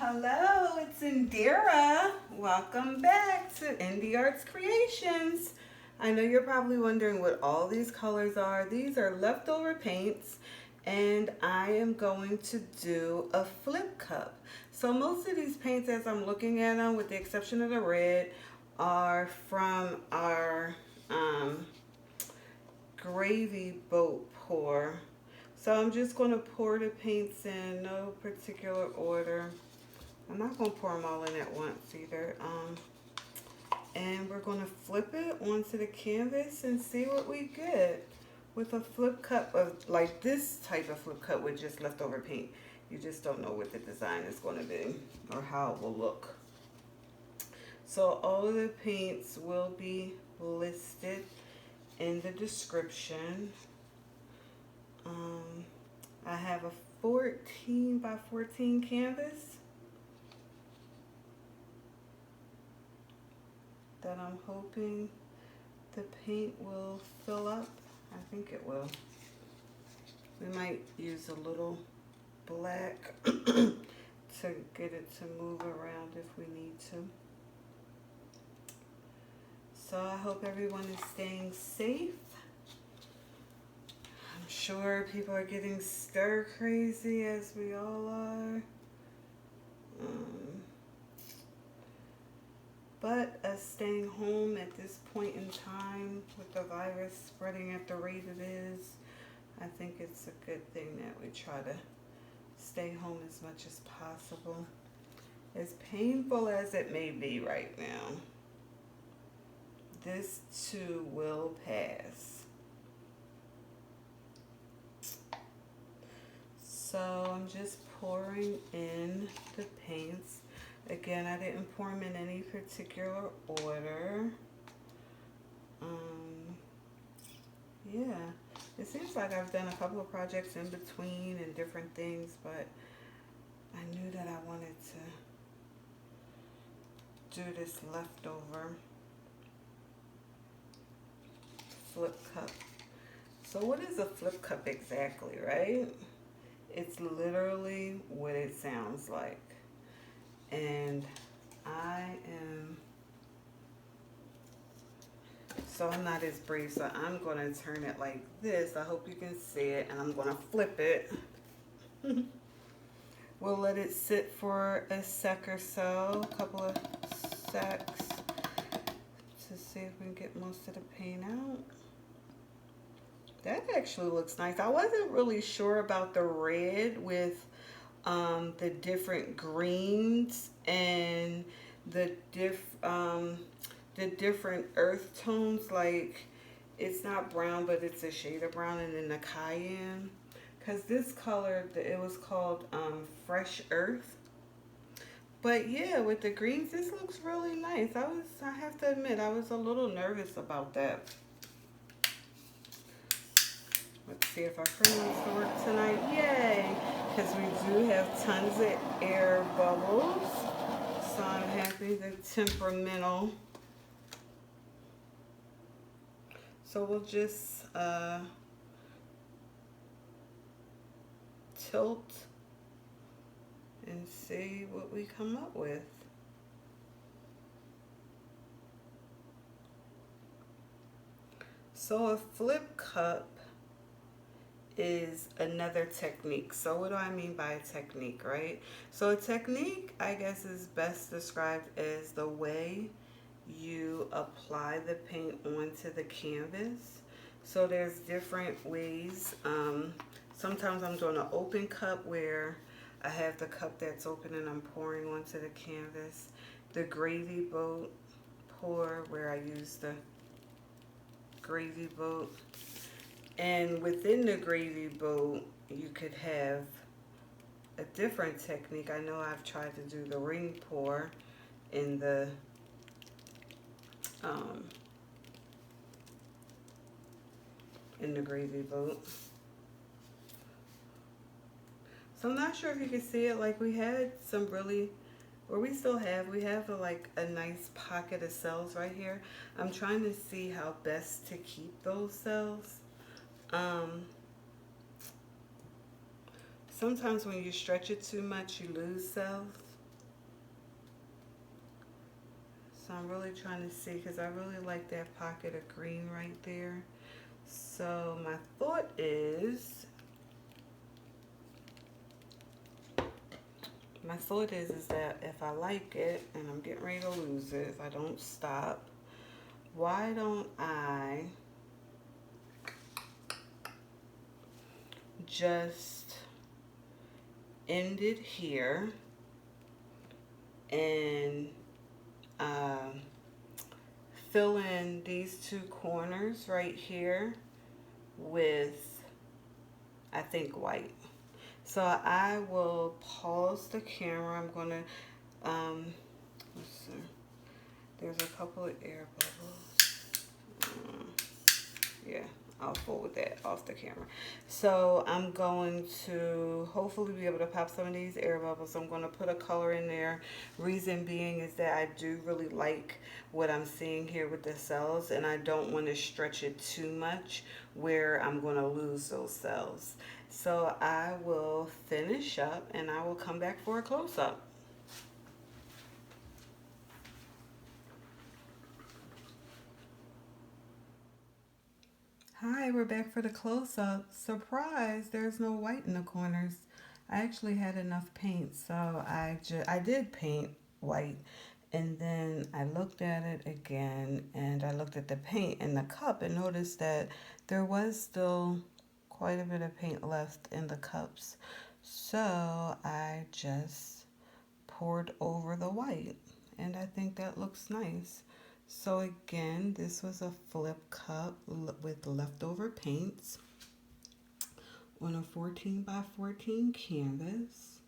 Hello, it's Indira. Welcome back to Indie Arts Creations. I know you're probably wondering what all these colors are. These are leftover paints, and I am going to do a flip cup. So most of these paints, as I'm looking at them, with the exception of the red, are from our gravy boat pour. So I'm just going to pour the paints in no particular order. I'm not going to pour them all in at once either. And we're going to flip it onto the canvas and see what we get with a flip cup of like this type of flip cup with just leftover paint. You just don't know what the design is going to be or how it will look. So all of the paints will be listed in the description. I have a 14 by 14 canvas that I'm hoping the paint will fill up. I think it will. We might use a little black to get it to move around if we need to. So I hope everyone is staying safe. I'm sure people are getting stir crazy as we all are. But us staying home at this point in time with the virus spreading at the rate it is, I think it's a good thing that we try to stay home as much as possible. As painful as it may be right now, this too will pass. So I'm just pouring in the paints. Again, I didn't pour them in any particular order. Yeah, it seems like I've done a couple of projects in between and different things, but I knew that I wanted to do this leftover flip cup. So what is a flip cup exactly, right? It's literally what it sounds like. And I'm not as brave, so I'm going to turn it like this. I hope you can see it, and I'm going to flip it. We'll let it sit for a sec or so, a couple of secs, to see if we can get most of the paint out. That actually looks nice. I wasn't really sure about the red with the different greens and the different earth tones. Like, it's not brown, but it's a shade of brown, and then the cayenne. Because this color, it was called Fresh Earth. But yeah, with the greens, this looks really nice. I have to admit, I was a little nervous about that. Let's see if our friend wants to work tonight. Yay! Because we do have tons of air bubbles. So I'm happy the temperamental. So we'll just tilt and see what we come up with. So a flip cup is another technique. So what do I mean by a technique, right? So a technique, I guess, is best described as the way you apply the paint onto the canvas. So there's different ways. Sometimes I'm doing an open cup where I have the cup that's open and I'm pouring onto the canvas. The gravy boat pour, where I use the gravy boat. And within the gravy boat, you could have a different technique. I know I've tried to do the ring pour in the gravy boat. So I'm not sure if you can see it. Like, we had some really, or we still have, we have like a nice pocket of cells right here. I'm trying to see how best to keep those cells. Sometimes when you stretch it too much, you lose cells. So I'm really trying to see because I really like that pocket of green right there. So my thought is that if I like it and I'm getting ready to lose it, if I don't stop, why don't I just end it here and um, fill in these two corners right here with, I think, white. So I will pause the camera. I'm gonna, um, let's see. There's a couple of air bubbles. Yeah, I'll forward that off the camera. So I'm going to hopefully be able to pop some of these air bubbles. I'm going to put a color in there. Reason being is that I do really like what I'm seeing here with the cells, and I don't want to stretch it too much where I'm going to lose those cells. So I will finish up and I will come back for a close-up. Hi, we're back for the close-up. Surprise, there's no white in the corners. I actually had enough paint, so I did paint white, and then I looked at it again, and I looked at the paint in the cup and noticed that there was still quite a bit of paint left in the cups. So I just poured over the white, and I think that looks nice. So again, this was a flip cup with leftover paints on a 14 by 14 canvas.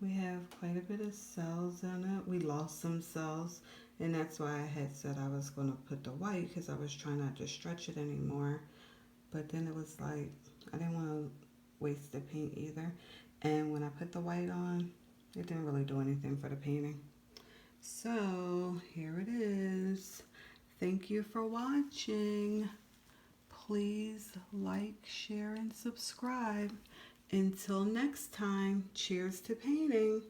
We have quite a bit of cells in it. We lost some cells, and that's why I had said I was going to put the white because I was trying not to stretch it anymore. But then it was like, I didn't want to waste the paint either. And when I put the white on, it didn't really do anything for the painting. So here it is. Thank you for watching. Please like, share, and subscribe. Until next time, cheers to painting.